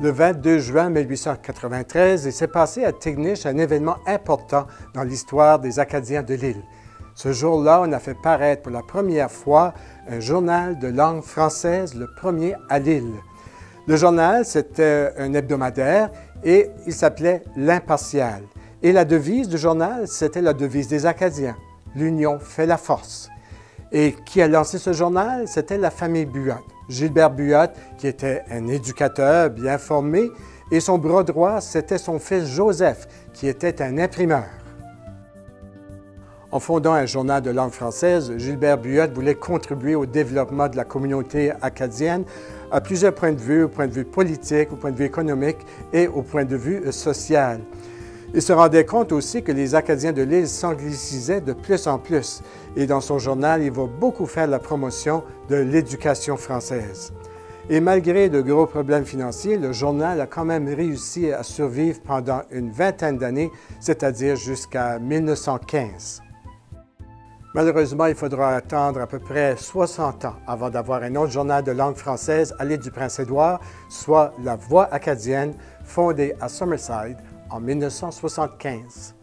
Le 22 juin 1893, il s'est passé à Tignish un événement important dans l'histoire des Acadiens de l'île. Ce jour-là, on a fait paraître pour la première fois un journal de langue française, le premier à l'île. Le journal, c'était un hebdomadaire et il s'appelait L'Impartial. Et la devise du journal, c'était la devise des Acadiens. L'union fait la force. Et qui a lancé ce journal? C'était la famille Buot. Gilbert Buot, qui était un éducateur bien formé, et son bras droit, c'était son fils Joseph, qui était un imprimeur. En fondant un journal de langue française, Gilbert Buot voulait contribuer au développement de la communauté acadienne à plusieurs points de vue, au point de vue politique, au point de vue économique et au point de vue social. Il se rendait compte aussi que les Acadiens de l'île s'anglicisaient de plus en plus. Et dans son journal, il va beaucoup faire la promotion de l'éducation française. Et malgré de gros problèmes financiers, le journal a quand même réussi à survivre pendant une vingtaine d'années, c'est-à-dire jusqu'à 1915. Malheureusement, il faudra attendre à peu près 60 ans avant d'avoir un autre journal de langue française à l'île du Prince-Édouard, soit La Voix acadienne, fondée à Summerside en 1975.